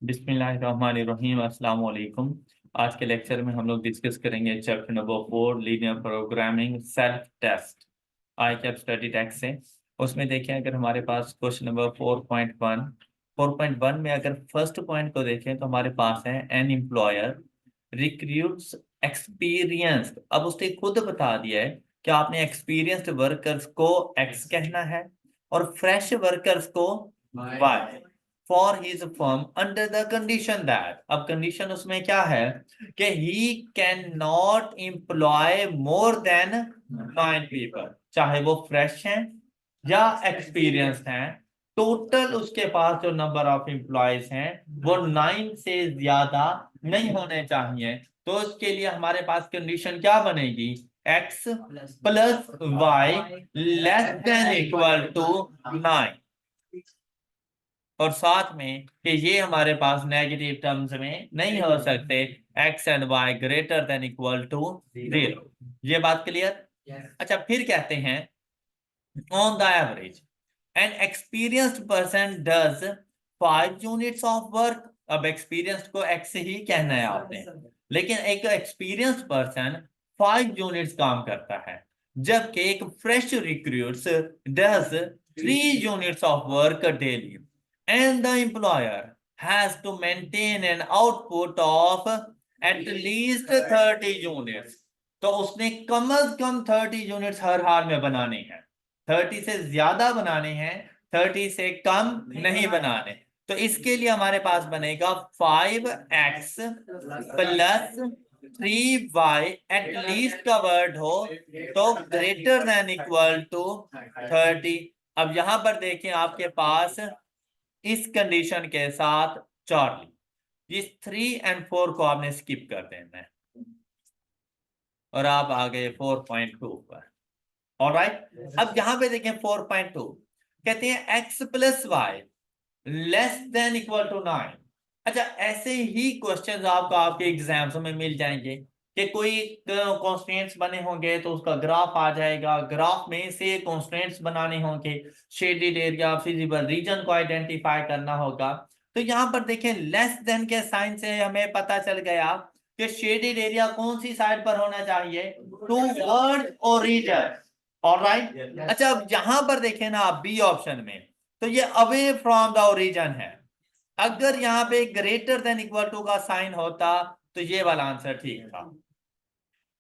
बिस्मिल्लाहिर्रहमानिर्रहीम अस्सलाम वालेकुम। आज के लेक्चर में हम लोग डिस्कस करेंगे chapter number 4 linear programming self test ICAP study text से। उसमें देखें, अगर हमारे पास क्वेश्चन नंबर 4.1 में अगर फर्स्ट पॉइंट को देखें तो हमारे पास है एन एम्प्लॉयर रिक्रूट्स एक्सपीरियंस्ड। अब उसने खुद बता दिया है कि आपने एक्सपीरियंस्ड वर्कर्स को एक्स कहना है और फ्रेश वर्कर्स को y for his firm under the condition that. अब कंडीशन उसमें क्या है कि he can not employ more than 9 people, चाहे वो फ्रेश हैं या एक्सपीरियंस्ड हैं। टोटल उसके पास जो नंबर ऑफ एम्प्लॉयज हैं वो 9 से ज्यादा नहीं होने चाहिए। तो इसके लिए हमारे पास कंडीशन क्या बनेगी? x plus y less than equal to 9, और साथ में कि ये हमारे पास नेगेटिव टर्म्स में नहीं हो सकते, x and y greater than equal to 0। ये बात क्लियर? अच्छा, फिर कहते हैं on the average an experienced person does 5 units of work. अब एक्सपीरियंस्ड को x ही कहना है आपने, लेकिन एक एक्सपीरियंस्ड पर्सन 5 यूनिट्स काम करता है, जबकि एक fresh recruits does 3 units of work daily and the employer has to maintain an output of at least 30 units। तो उसने कम से कम 30 यूनिट्स हर हाल में बनाने हैं। 30 से ज्यादा बनाने हैं, 30 से कम नहीं बनाने। तो इसके लिए हमारे पास बनेगा 5x प्लस 3y एटलीस्ट का वर्ड हो तो ग्रेटर देन इक्वल टू 30। अब यहां पर देखें, आपके पास इस कंडीशन के साथ चार्ली, इस 3 और 4 को आपने स्किप कर देना है और आप आ गए 4.2 पर। ऑलराइट, अब यहां पे देखें 4.2 कहते हैं x plus y less than equal to 9। अच्छा, ऐसे ही क्वेश्चंस आपको आपके एग्जाम्स में मिल जाएंगे कि कोई कॉन्स्टेंट्स बने होंगे तो उसका ग्राफ आ जाएगा, ग्राफ में से कॉन्स्टेंट्स बनाने होंगे, शेडेड एरिया फिजिबल रीजन को आइडेंटिफाई करना होगा। तो यहां पर देखें, लेस देन के साइन से हमें पता चल गया कि शेडेड एरिया कौन सी साइड पर होना चाहिए, टूवर्ड्स ओरिजिन। ऑलराइट, अच्छा अब यहां पर देखें ना आप बी ऑप्शन में, तो ये अवे फ्रॉम द ओरिजिन है। अगर यहाँ पे ग्रेटर देन इक्वल टू का साइन होता तो ये वाला आंसर ठीक था।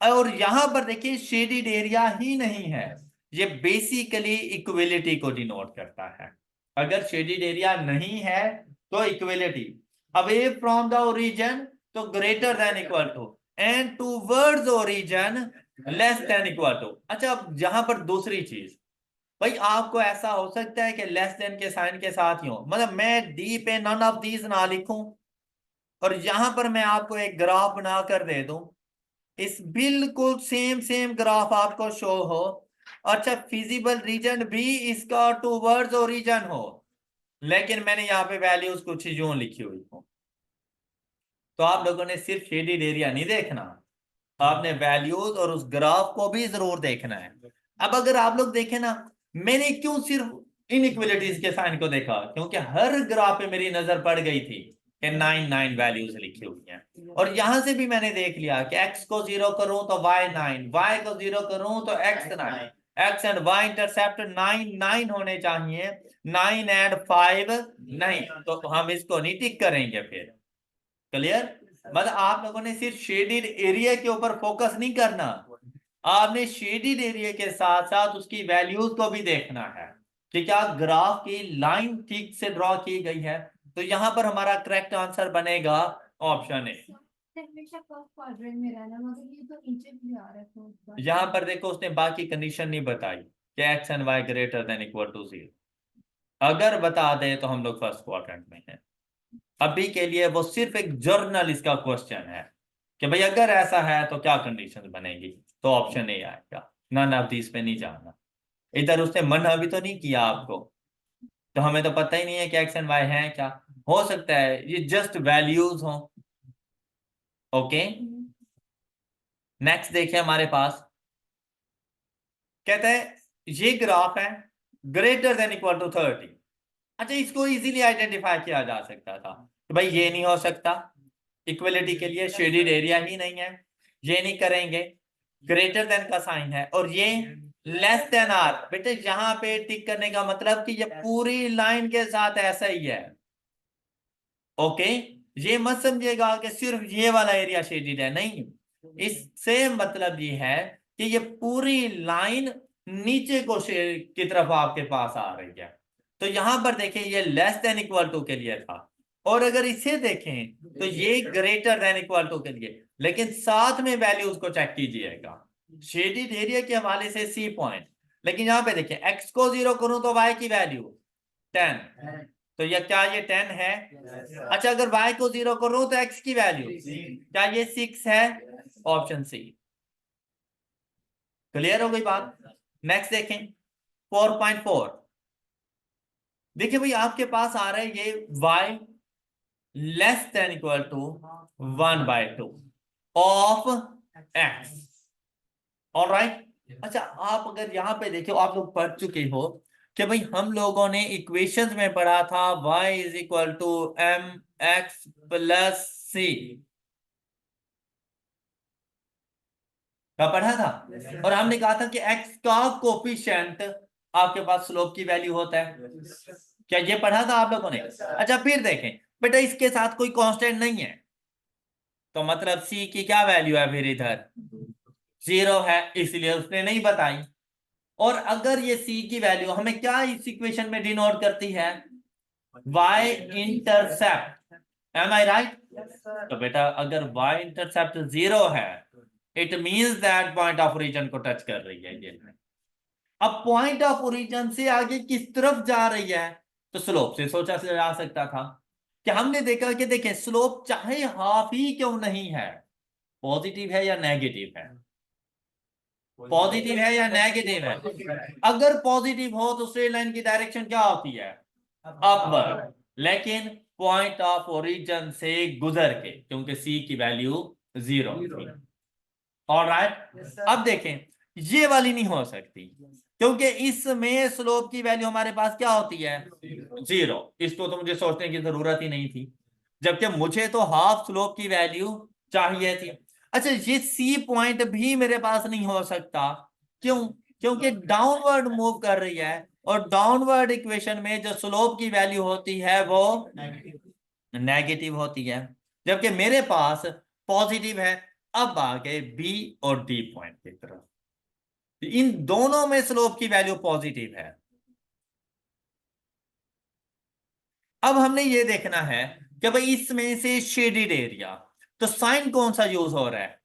और यहां पर देखिए शेडेड एरिया ही नहीं है, ये बेसिकली इक्विलिटी को डिनोट करता है। अगर शेडेड एरिया नहीं है तो equality, away from the origin तो greater than equal to, and towards origin less than equal to. अच्छा, अब यहां पर दूसरी चीज, भाई आपको ऐसा हो सकता है कि लेस देन के साइन के साथ ही हो, मतलब मैं डी पे नन ऑफ दीज ना लिखूं और यहां पर मैं आपको एक ग्राफ बनाकर दे दूं, इस बिल्कुल सेम सेम ग्राफ आपको शो हो, अच्छा फिजिबल रीजन भी इसका टूवर्ड्स ओरिजिन हो, लेकिन मैंने यहाँ पे वैल्यूज कुछ यूं लिखी हुई हो, तो आप लोगों ने सिर्फ शेडेड एरिया नहीं देखना, आपने वैल्यूज और उस ग्राफ को भी जरूर देखना है। अब अगर आप लोग देखें ना, मैंने क्यों सिर्फ इनइक्वलिटीज के साइन को देखा, क्योंकि हर ग्राफ पे मेरी नजर पड़ गई थी कि 9 वैल्यूज लिखी हुई हैं, और यहां से भी मैंने देख लिया कि x को 0 करूं तो y 9, y को 0 करूं तो x 9, x and y intercept 9 होने चाहिए, 9 एंड 5 नहीं, तो हम इसको नहीं टिक करेंगे फिर। क्लियर? मतलब आप लोगों ने सिर्फ शेडेड एरिया के ऊपर फोकस नहीं करना, आपने शेडेड एरिया के साथ साथ उसकी वैल्यूज को भी देखना है कि क्या ग्राफ की लाइन ठीक से ड्रॉ की गई है। तो यहां पर हमारा करेक्ट आंसर बनेगा ऑप्शन ए। यहां पर देखो, उसने बाकी कंडीशन नहीं बताई कि x and y greater than equal to 0। अगर बता दे तो हम लोग फर्स्ट क्वाड्रेंट में हैं। अभी के लिए वो सिर्फ एक जर्नल इसका क्वेश्चन है कि भाई अगर ऐसा है तो क्या कंडीशन बनेगी, तो ऑप्शन ए आएगा। नन ऑफ दिस पे नहीं जाना। इधर उसने मना भी तो नहीं किया आपको, तो हमें तो पता ही नहीं है कि एक्स एंड वाई है क्या। हो सकता है ये जस्ट वैल्यूज हो। ओके, नेक्स्ट देखिए हमारे पास, कहते हैं ये ग्राफ है ग्रेटर देन इक्वल टू 30। अच्छा, इसको इजीली आइडेंटिफाई किया जा सकता था, कि भाई ये नहीं हो सकता, इक्वलिटी के लिए शेडेड एरिया ही नहीं है, ये नहीं करेंगे, ग्रेटर देन का साइन है, और ये लेस देन आर। बेटे यहाँ पे टिक करने का मतलब कि ये पूरी लाइन के साथ ऐसा ही है। ओके, ये मत समझिएगा कि सिर्फ ये वाला एरिया शेडेड है, नहीं, इससे मतलब ये है कि ये पूरी लाइन नीचे को की तरफ आपके पास आ रही है। तो यहां पर देखें ये लेस देन इक्वल टू के लिए था, और अगर इसे देखें तो ये ग्रेटर देन इक्वल टू के लिए, लेकिन साथ में वैल्यूज को चेक कीजिएगा शेडेड एरिया के हवाले से सी पॉइंट। लेकिन यहां पे देखें एक्स को 0 करूं तो वाई की वैल्यू 10, तो ये क्या ये 10 है? अच्छा, अगर y को 0 करूं तो x की वैल्यू क्या ये 6 है? Option C. क्लियर हो गई बात? नेक्स्ट देखें 4.4। देखिए भाई आपके पास आ रहा है ये y less than equal to 1/2 of x। Alright, अच्छा आप अगर यहां पे देखो, आप लोग पढ़ चुके हो कि भाई हम लोगों ने इक्वेशंस में पढ़ा था y is equal to M X plus C, क्या पढ़ा था? और हमने कहा था कि x का कोफिशिएंट आपके पास स्लोप की वैल्यू होता है, क्या ये पढ़ा था आप लोगों ने? अच्छा फिर देखें बेटा, इसके साथ कोई कांस्टेंट नहीं है, तो मतलब c की क्या वैल्यू है फिर इधर? 0 है, इसलिए उसने नहीं बताई। और अगर ये c की वैल्यू हमें क्या इस इक्वेशन में डिनोट करती है? y इंटरसेप्ट, एम आई राइट? तो बेटा अगर y इंटरसेप्ट 0 है, it means that point of origin को टच कर रही है ये। अब पॉइंट ऑफ ओरिजिन से आगे किस तरफ जा रही है? तो स्लोप से सोचा जा सकता था कि हमने देखा कि देखें स्लोप चाहे हाफ ही क्यों नहीं है, पॉजिटिव है या नेगेटिव है, पॉजिटिव है या नेगेटिव है? अगर पॉजिटिव हो तो स्ट्रेट लाइन की डायरेक्शन क्या होती है? अपवर्ड। लेकिन पॉइंट ऑफ ओरिजिन से गुजर के, क्योंकि सी की वैल्यू 0 थी। ऑलराइट, अब देखें ये वाली नहीं हो सकती, क्योंकि इसमें स्लोप की वैल्यू हमारे पास क्या होती है? 0। इसको तो मुझे सोचने की जरूरत ही नहीं थी, जबकि मुझे तो हाफ स्लोप की वैल्यू चाहिए थी। अच्छा, ये सी पॉइंट भी मेरे पास नहीं हो सकता, क्यों? क्योंकि डाउनवर्ड मूव कर रही है, और डाउनवर्ड इक्वेशन में जो स्लोप की वैल्यू होती है वो नेगेटिव होती है, जबकि मेरे पास पॉजिटिव है। अब आ गए बी और डी पॉइंट की तरफ, इन दोनों में स्लोप की वैल्यू पॉजिटिव है। अब हमने ये देखना है कि भाई इसमें से शेडेड एरिया, तो साइन कौन सा यूज हो रहा है?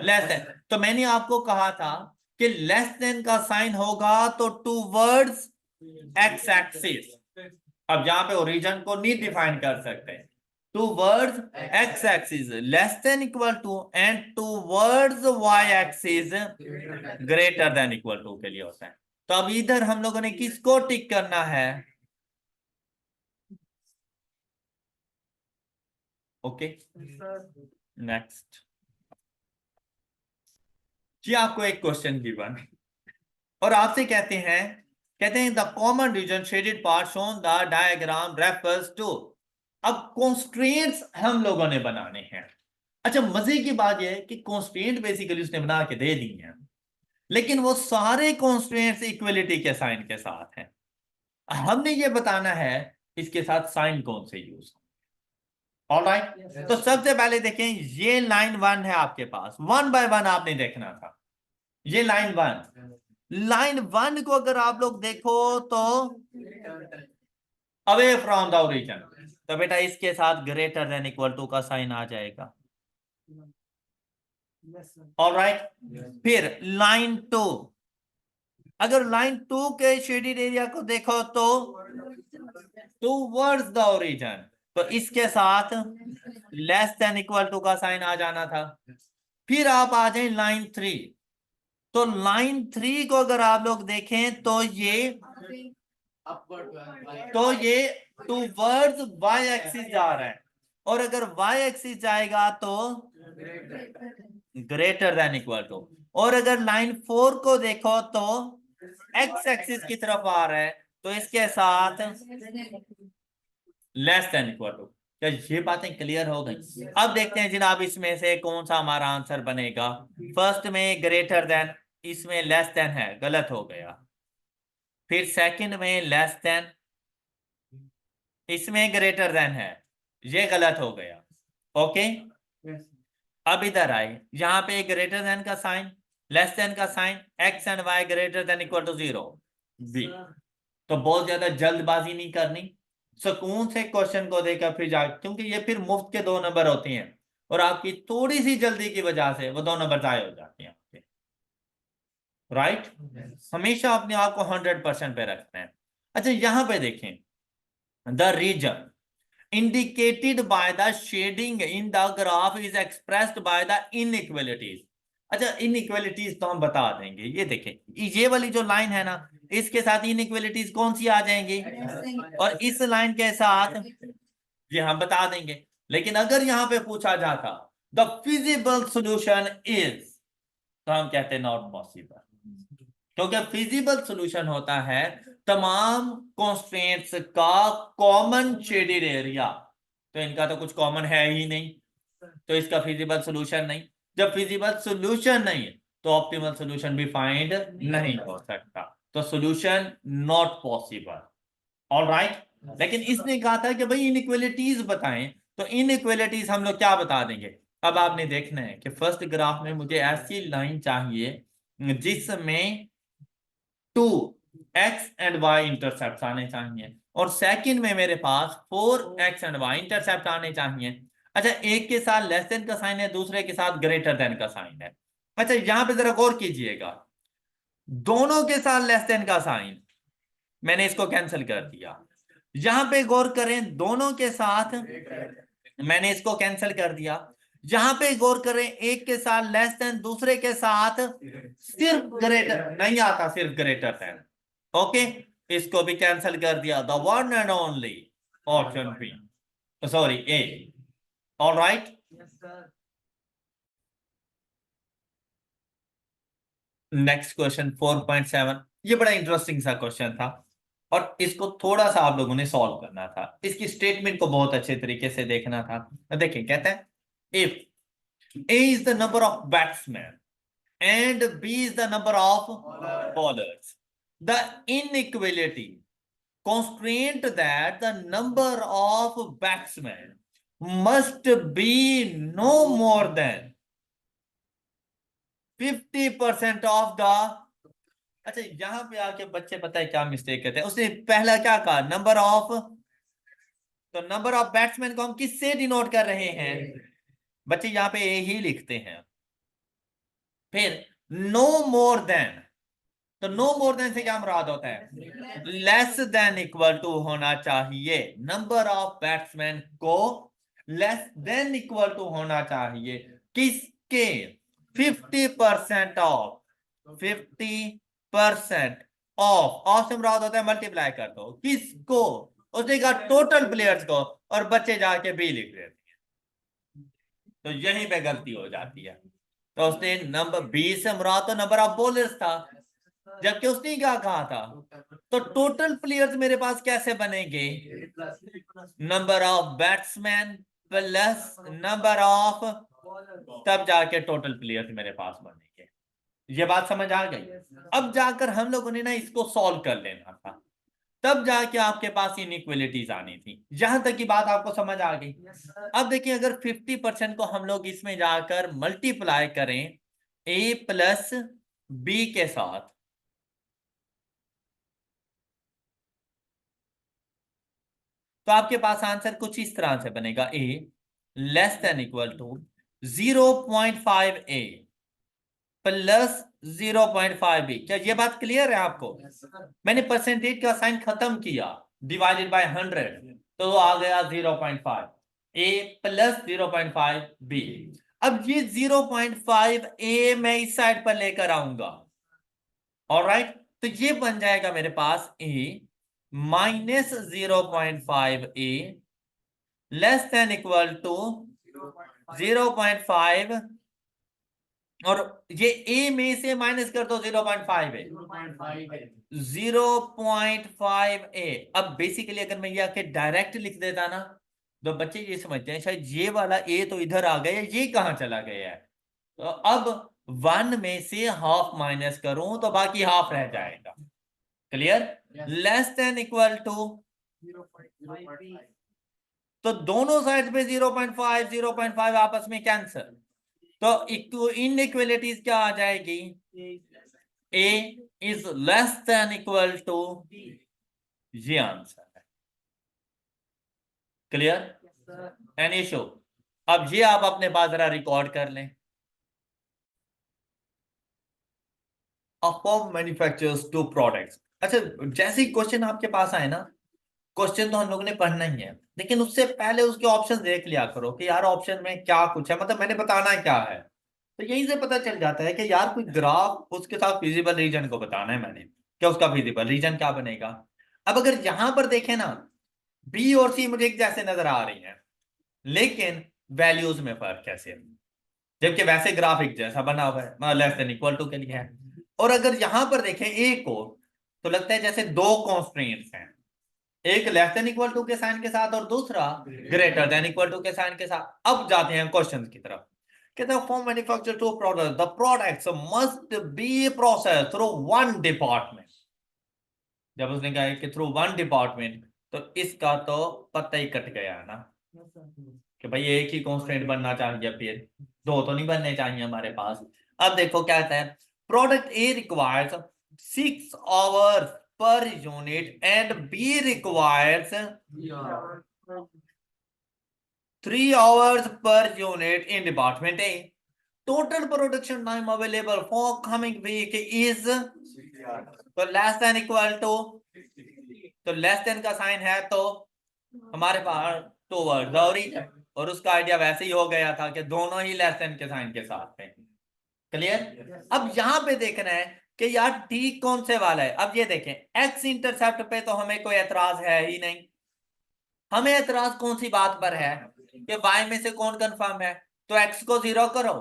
Less than. तो मैंने आपको कहा था कि लेस देन का साइन होगा तो टूवर्ड्स एक्स एक्सिस। अब यहां पे ओरिजिन को नहीं डिफाइन कर सकते, towards x axis less than equal to, and towards y axis greater than equal to के लिए होता है। तो अब इधर हम लोगों ने किसको टिक करना है? ओके, नेक्स्ट जी आपको एक क्वेश्चन गिवन, और आपसे कहते हैं the common region shaded part shown the diagram refers to. अब कॉन्स्ट्रेंट्स हम लोगों ने बनाने हैं। अच्छा मजे की बात यह है कि कॉन्स्ट्रेंट बेसिकली उसने बना के दे दी हैं, लेकिन वो सारे कॉन्स्ट्रेंट्स इक्वलिटी के साइन के साथ हैं। हमने ये बताना है इसके साथ साइन कौन से यूज। ऑलराइट, तो सबसे पहले देखें ये लाइन 1 है आपके पास, 1 बाय 1 आपने देखना था। ये लाइन 1, लाइन 1 को अगर आप लोग देखो तो अवे फ्रॉम द ओरिजिन, तो बेटा इसके साथ ग्रेटर देन इक्वल टू का साइन आ जाएगा। ऑलराइट, फिर लाइन 2, अगर लाइन 2 के शेडेड एरिया को देखो तो टूवर्ड्स द ओरिजिन, तो इसके साथ लेस देन इक्वल टू का साइन आ जाना था। फिर आप आ जाए लाइन 3, तो लाइन 3 को अगर आप लोग देखें तो ये टूवर्ड्स वाई एक्सिस जा रहा है, और अगर वाई एक्सिस जाएगा तो ग्रेटर देन इक्वल टू, और अगर लाइन 4 को देखो तो एक्स एक्सिस की तरफ आ रहा है, तो इसके साथ लेस देन इक्वल टू। क्या ये बातें क्लियर हो गई? अब देखते हैं जनाब इसमें से कौन सा हमारा आंसर बनेगा। फर्स्ट में ग्रेटर देन, इसमें लेस देन है, गलत हो गया। फिर सेकंड में लेस देन, इसमें ग्रेटर देन है, ये गलत हो गया। ओके, अब इधर आए, यहां पे ग्रेटर देन का साइन, लेस देन का sign, x and y greater than equal to 0, B. तो बहुत ज्यादा जल्दबाजी नहीं करनी, सुकून से क्वेश्चन को देखकर फिर जा, क्योंकि ये फिर मुफ्त के 2 नंबर होते हैं और आपकी थोड़ी सी जल्दी की वजह से वो 2 नंबर जाए हो जाते हैं। राइट, हमेशा अपने आप को 100% पे रखना है। अच्छा यहां पे देखें, the region indicated by the shading in the graph is expressed by the inequalities। अच्छा inequalities तो हम बता देंगे, ये देखें, ये वाली जो लाइन है ना, इसके साथ inequalities कौन सी आ जाएंगी, और इस लाइन के साथ ये हम बता देंगे। लेकिन अगर यहां पे पूछा जाता द फिजिबल सॉल्यूशन इज, तो हम कहते हैं नॉट पॉसिबल, क्योंकि फिजिबल सॉल्यूशन होता है तमाम कॉन्स्ट्रेंट्स का कॉमन शेडेड एरिया, तो इनका तो कुछ कॉमन है ही नहीं, तो इसका फिजिबल सॉल्यूशन नहीं। जब फिजिबल सॉल्यूशन नहीं है तो ऑप्टिमल सॉल्यूशन भी फाइंड नहीं हो सकता, तो सॉल्यूशन नॉट पॉसिबल। ऑलराइट, लेकिन इसने कहा था कि भाई इनइक्वालिटीज बताएं, तो इनइक्वालिटीज हम लोग क्या बता देंगे। अब आपने देखना है कि फर्स्ट ग्राफ में मुझे ऐसी लाइन चाहिए जिसमें 2x एंड y इंटरसेप्ट आने चाहिए, और सेकंड में मेरे पास 4x एंड y इंटरसेप्ट आने चाहिए। अच्छा एक के साथ लेस देन का साइन है, दूसरे के साथ ग्रेटर देन का साइन है। अच्छा यहां पे जरा गौर कीजिएगा, दोनों के साथ लेस देन का साइन, मैंने इसको कैंसिल कर दिया। यहां पे गौर करें, दोनों के साथ, मैंने इसको कैंसिल कर दिया। यहां पे गौर करें, एक के साथ लेस देन, दूसरे के साथ सिर्फ ग्रेटर, नहीं आता सिर्फ ग्रेटर देन। ओके, इसको भी कैंसिल कर दिया, the one and only option B, sorry A. All right, next question 4.7, ये बड़ा इंटरेस्टिंग सा क्वेश्चन था और इसको थोड़ा सा आप लोगों ने सॉल्व करना था, इसकी स्टेटमेंट को बहुत अच्छे तरीके से देखना था। देखिए कहते हैं, if A is the number of batsmen and B is the number of bowlers, the inequality constraint that the number of batsmen must be no more than 50% of the। अच्छा यहां पे आके बच्चे पता है क्या मिस्टेक करते हैं, उसने पहला क्या कहा, नंबर ऑफ, तो नंबर ऑफ बैट्समैन को हम किससे डिनोट कर रहे हैं, बच्चे यहाँ पे ए ही लिखते हैं। फिर नो मोर देन, तो नो मोर देन से क्या मुराद होता है, लेस देन इक्वल टू होना चाहिए, नंबर ऑफ बैट्समैन को लेस देन इक्वल टू होना चाहिए किसके, 50% ऑफ, 50% ऑफ से मुराद होता है मल्टीप्लाई कर दो किसको, उसने कहा टोटल प्लेयर्स को, और बच्चे जाके बी लिख देते हैं, तो यहीं पे गलती हो जाती है। तो उसने नंबर 20 से मुराद तो नंबर ऑफ बॉलर्स था, जबकि उसने क्या कहा था, तो टोटल प्लेयर्स मेरे पास कैसे बनेंगे, number of batsman plus number of, तब जाके टोटल प्लेयर्स मेरे पास बनेंगे। ये बात समझ आ गई? अब जाकर हम लोगों ने ना इसको सॉल्व कर लेना था, तब जाके आपके पास इनइक्वालिटीज आनी थी। यहां तक की बात आपको समझ आ गई? अब देखिए अगर 50% को हम लोग इसमें जाकर मल्टीप्लाई करें ए प्लस बी के साथ, तो आपके पास आंसर कुछ इस तरह से बनेगा, A less than equal to 0.5 A plus 0.5 B. क्या ये बात क्लियर है आपको? मैंने परसेंटेज का साइन खत्म किया, डिवाइडेड बाय 100, तो आ गया 0.5 ए प्लस 0.5 बी। अब ये 0.5 ए मैं इस साइड पर लेकर आऊंगा, ऑलराइट, तो ये बन जाएगा मेरे पास A minus 0.5 A less than equal to 0.5, और ये ए में से माइनस कर दो 0.5 है, 0.5 ए। अब बेसिकली अगर मैं ये आके डायरेक्ट लिख देता ना, तो बच्चे ये समझते हैं शायद ये वाला ए तो इधर आ गया, ये कहाँ चला गया है। तो अब 1 में से हाफ माइनस करूं तो बाकी हाफ रह जाएगा। Clear? Less than equal to, तो दोनों साइड पे 0.5 0.5 आपस में कैंसिल, तो इनइक्वलिटीज क्या आ जाएगी, A is less than equal to, ये आंसर है। क्लियर? Any issue? अब ये आप अपने पास जरा रिकॉर्ड कर लें। A firm manufactures two products. अच्छा, जैसे ही क्वेश्चन आपके पास आए ना, क्वेश्चन तो हम लोगों ने पढ़ना ही है, लेकिन उससे पहले उसके ऑप्शन देख लिया करो कि यार ऑप्शन में क्या कुछ है, मतलब मैंने बताना क्या है। तो यहीं से पता चल जाता है कि यार कोई ग्राफ, उसके साथ फिजिबल रीजन को बताना है मैंने, क्या उसका फिजिबल रीजन क्या बनेगा। अब अगर यहां पर देखें ना, बी और सी मुझे एक जैसे नजर आ रही हैं, लेकिन वैल्यूज में फर्क कैसे है, जबकि वैसे ग्राफिक जैसा बना हुआ है, लेस देन इक्वल टू के लिए है। और अगर यहां पर देखें ए को, तो लगता है जैसे दो कॉन्स्ट्रेंट्स हैं, एक लेस देन इक्वल टू के साइन के साथ और दूसरा ग्रेटर देन इक्वल टू के साइन के साथ। अब जाते हैं क्वेश्चन की तरफ। कहते हैं for manufacture to product the products must be process through one department. जब उसने कहा कि थ्रू वन डिपार्टमेंट, तो इसका तो पता ही कट गया ना कि भाई एक ही कॉन्स्टेंट बनना चाहिए, फिर दो तो नहीं बनने चाहिए हमारे पास। अब देखो क्या कहता है, product A requires 6 hours per unit and B requires 3 hours per unit in department A. Total production time available for coming week is, तो लेस देन इक्वल टू, तो लेस देन का साइन है तो हमारे पास टूवर्ड्स और उसका idea वैसे ही हो गया था कि दोनों ही लेस देन के साइन के साथ हैं। क्लियर? अब यहां पे देखना है कि यार टी कौन से वाला है। अब ये देखें, एक्स इंटरसेप्ट पे तो हमें कोई एतराज है ही नहीं, हमें एतराज कौन सी बात पर है कि वाई में से कौन कंफर्म है। तो एक्स को 0 करो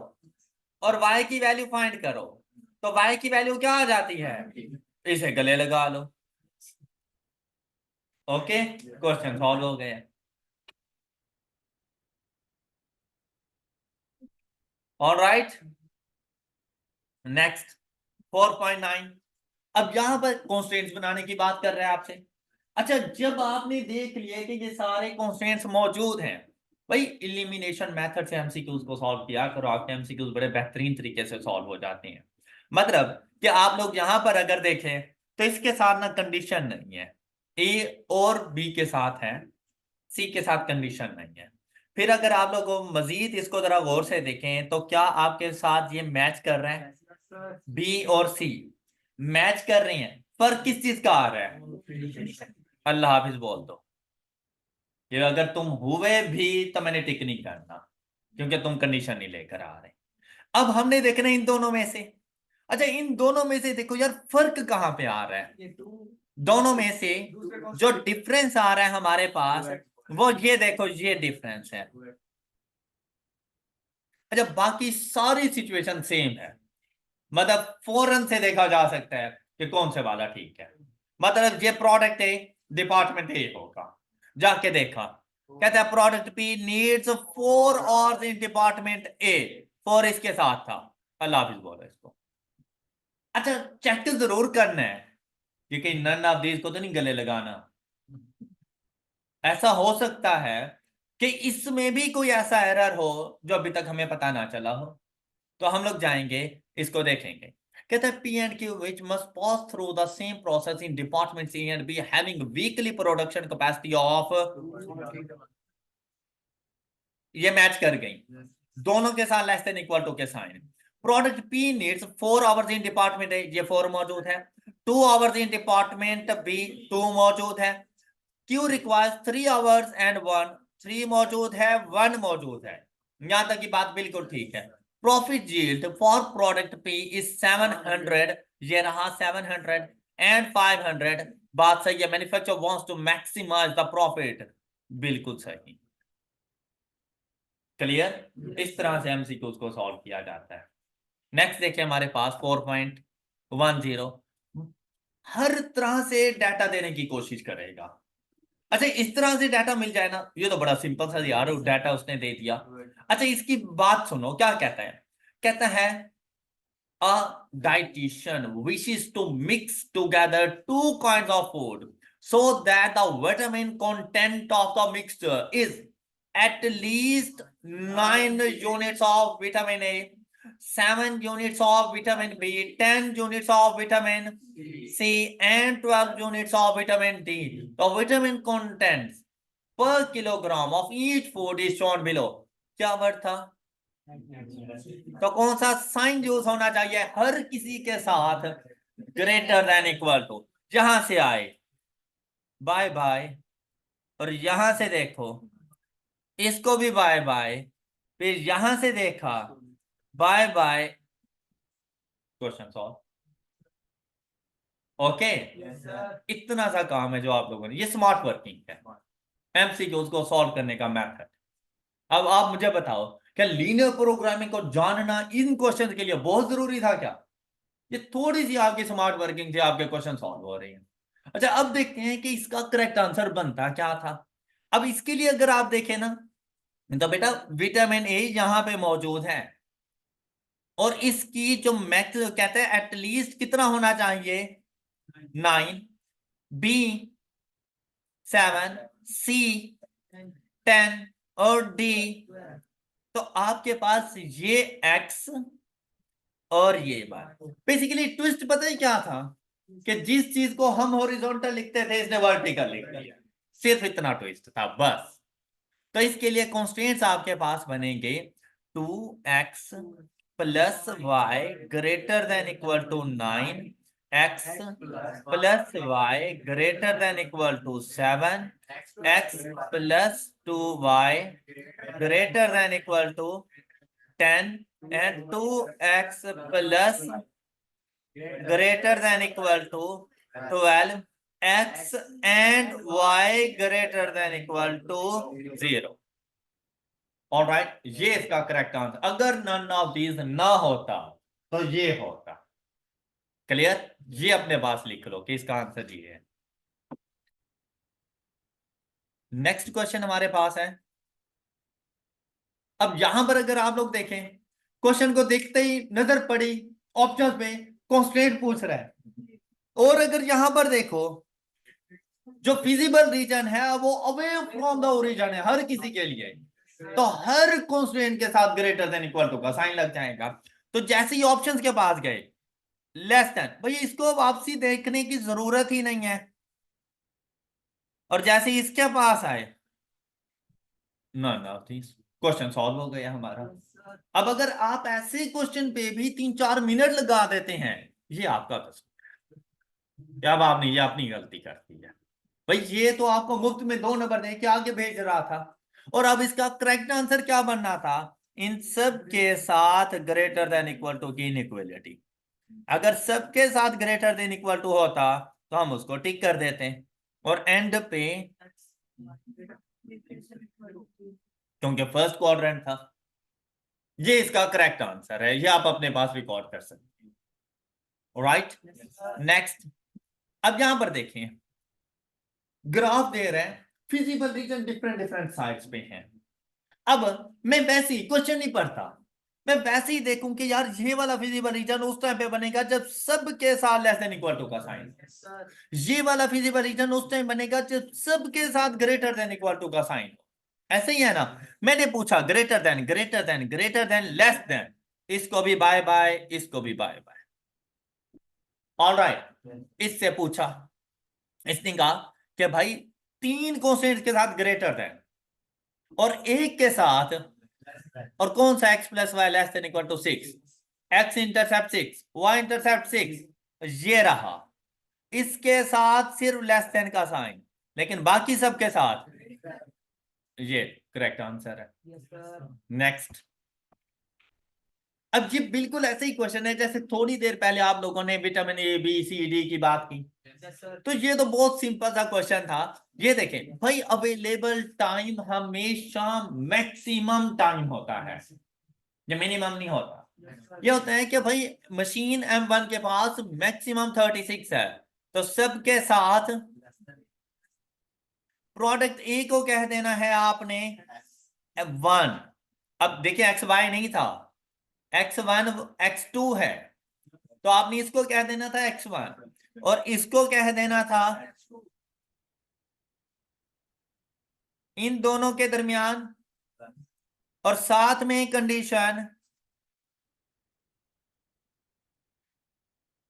और वाई की वैल्यू फाइंड करो, तो वाई की वैल्यू क्या आ जाती है, इसे गले लगा लो। ओके, क्वेश्चन सॉल्व हो गए। Alright, next 4.9। अब यहां पर कॉन्स्टेंट्स बनाने की बात कर रहे हैं आपसे। अच्छा, जब आपने देख लिया कि ये सारे कॉन्स्टेंट्स मौजूद हैं, भाई इलिमिनेशन मेथड से एमसीक्यूज को सॉल्व किया करो, आपके एमसीक्यूज बड़े बेहतरीन तरीके से सॉल्व हो जाते हैं। मतलब कि आप लोग यहां पर अगर देखें तो इसके साथ ना कंडीशन नहीं है, ए और बी के साथ है, सी के साथ कंडीशन नहीं है। फिर अगर आप लोग मजीद इसको जरा गौर से देखें तो क्या आपके साथ ये मैच कर रहे हैं, बी और सी मैच कर रही हैं, फर्क किस चीज का आ रहा है, अल्लाह हाफिज बोल दो। ये अगर तुम हुए भी तो मैंने टिक नहीं करना, क्योंकि तुम कंडीशन नहीं लेकर आ रहे। अब हमने देखना इन दोनों में से, अच्छा इन दोनों में से देखो यार फर्क कहां पे आ रहा है। दोनों में से जो डिफरेंस आ रहा है हमारे पास, वो ये देखो, ये डिफरेंस है। अच्छा, बाकी सारी सिचुएशन सेम है, मतलब फौरन से देखा जा सकता है कि कौन से वाला ठीक है। मतलब ये प्रोडक्ट ए डिपार्टमेंट ए होगा, जाके देखा, कहता है product B needs 4 hours in department A, 4 इसके साथ था, अल्लाह हाफिज बोलो इसको। अच्छा, चेक जरूर करना है, क्योंकि नन ऑफ दीज को तो नहीं गले लगाना। ऐसा हो सकता है कि इसमें भी कोई ऐसा एरर हो जो अभी तक हमें पता ना चला हो, तो हम लोग जाएंगे, इसको देखेंगे। कहता है P and Q which must pass through the same process in department C and B having weekly production capacity of, ये मैच कर गई, दोनों के साथ लेस देन इक्वल टू के sign. Product P needs 4 hours in department A, ये 4 मौजूद है। 2 आवर्स इन डिपार्टमेंट बी, 2 मौजूद है। क्यू रिक्वायर्स 3 आवर्स एंड 1, 3 मौजूद है, 1 मौजूद है। यहां तक की बात बिल्कुल ठीक है। Profit yield for product P is 700, ये रहा 700 एंड 500, बात सही है। Manufacturer wants to maximise the profit, बिल्कुल सही। क्लियर? इस तरह से एमसीक्यूज को सॉल्व किया जाता है। नेक्स्ट देखिए हमारे पास 4.10, हर तरह से डाटा देने की कोशिश करेगा। अच्छा, इस तरह से डाटा मिल जाए ना, ये तो बड़ा सिंपल सा यार, डाटा उसने दे दिया। अच्छा, इसकी बात सुनो, क्या कहता है, कहता है a dietitian wishes to mix together two kinds of food so that the vitamin content of the mixture is at least 9 units of vitamin A, 7 units of vitamin B, 10 units of vitamin C, and 12 units of vitamin D. The vitamin contents per kilogram of each food is shown below. क्या word था? तो कौन सा sign use होना चाहिए हर किसी के साथ? Greater than equal to. यहां से आए बाय बाय, और यहां से देखो इसको भी बाय बाय, फिर यहां से देखा bye bye, question solve. Okay, इतना सा काम है जो आप लोगों ने, ये स्मार्ट वर्किंग है, एमसीक्यूज को सॉल्व करने का मेथड। अब आप मुझे बताओ, क्या लीनियर प्रोग्रामिंग को जानना इन क्वेश्चन के लिए बहुत जरूरी था क्या? ये थोड़ी सी आपकी स्मार्ट वर्किंग से आपके क्वेश्चन सॉल्व हो रहे हैं। अच्छा, अब देखते हैं कि इसका करेक्ट आंसर बनता क्या था। अब इसके लिए अगर आप देखें ना, तो बेटा विटामिन ए यहां पे मौजूद है, और इसकी जो मैक्स कहते हैं एटलीस्ट कितना होना चाहिए, 9, बी 7, सी 10 और डी। तो आपके पास ये एक्स और ये बात, बेसिकली ट्विस्ट पता है क्या था, कि जिस चीज को हम हॉरिजॉन्टल लिखते थे इसने वर्टिकल लिख दिया, सिर्फ इतना ट्विस्ट था बस। तो इसके लिए कॉन्स्टेंट्स आपके पास बनेंगे 2x plus y greater than equal to 9, x plus y greater than equal to 7, x plus 2y greater than equal to 10, and 2x plus greater than equal to 12, x and y greater than equal to 0। Alright, ये इसका correct answer. अगर none of these ना होता तो ये होता। Clear? ये अपने पास लिख लो कि इसका आंसर ये है। नेक्स्ट क्वेश्चन हमारे पास है। अब यहां पर अगर आप लोग देखें, क्वेश्चन को देखते ही नजर पड़ी ऑप्शन में कॉन्स्टेंट पूछ रहा है, और अगर यहां पर देखो जो फिजिबल रीजन है वो अवे फ्रॉम द ओरिजिन है हर किसी के लिए, तो हर कॉन्स्टेंट के साथ ग्रेटर देन इक्वल टू का साइन लग जाएगा। तो जैसे ही ऑप्शंस के पास गए लेस देन, भाई इसको वापसी देखने की जरूरत ही नहीं है, और जैसे ही इसके पास आए none of these, question solve हो गया हमारा। अब अगर आप ऐसे क्वेश्चन पे भी 3-4 मिनट लगा देते हैं, ये आपका कसूर। अब आपने ये अपनी गलती कर दी है भाई, ये तो आपको मुफ्त में 2 नंबर दे के आगे भेज रहा था, और अब इसका करेक्ट आंसर क्या बनना था, इन सब के साथ ग्रेटर देन इक्वल टू की इनइक्वालिटी। अगर सबके साथ ग्रेटर देन इक्वल टू होता तो हम उसको टिक कर देते, और एंड पे क्योंकि फर्स्ट क्वाड्रेंट था, ये इसका करेक्ट आंसर है, ये आप अपने पास रिकॉर्ड कर सकते हैं। Right, next. अब यहां पर देखें, ग्राफ दे रहे हैं, feasible region different different sides पे हैं। अब मैं वैसे ही क्वेश्चन नहीं पढ़ता, मैं वैसे ही देखूं कि यार ये वाला फिजिबल रीजन उस टाइम पे बनेगा जब सबके साथ लेस देन इक्वल टू का साइन, ये वाला फिजिबल रीजन उस टाइम बनेगा जब सबके साथ ग्रेटर देन इक्वल टू का साइन। ऐसे ही है ना, मैंने पूछा greater than greater than greater than less than, इसको भी बाय बाय, इसको भी बाय बाय। ऑलराइट, इससे पूछा, इसने कहा कि भाई 3 कॉन्स्टेंट के साथ ग्रेटर देन और एक के साथ, और कौन सा x plus y less than equal to 6, x intercept 6, y intercept 6, ये रहा, इसके साथ सिर्फ लेस देन का साइन, लेकिन बाकी सबके साथ ये करेक्ट आंसर है। नेक्स्ट। अब ये बिल्कुल ऐसे ही क्वेश्चन है जैसे थोड़ी देर पहले आप लोगों ने vitamin A B C D की बात की, तो ये तो बहुत सिंपल सा क्वेश्चन था। ये देखें भाई, अवेलेबल टाइम हमेशा मैक्सिमम टाइम होता है, ये मिनिमम नहीं होता। ये होता है कि भाई मशीन M1 के पास मैक्सिमम 36 है, तो सबके साथ प्रोडक्ट ए को कह देना है आपने 1। अब देखिए एक्स वाई नहीं था, x1 x2 है, तो आपने इसको कह देना था x1 और इसको कह देना था, इन दोनों के दरमियान, और साथ में कंडीशन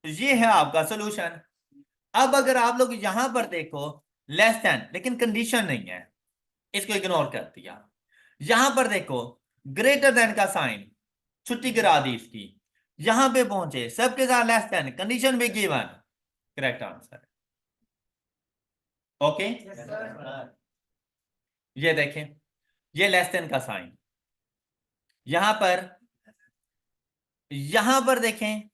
ये है आपका सॉल्यूशन। अब अगर आप लोग यहां पर देखो लेस देन, लेकिन कंडीशन नहीं है, इसको इग्नोर कर दिया। यहां पर देखो ग्रेटर देन का साइन, छुट्टी करा दी इसकी, यहां पे पहुंचे सबके साथ लेस देन, कंडीशन भी गिवन, करेक्ट आंसर। ओके ये देखें, ये लेस देन का साइन, यहां पर देखें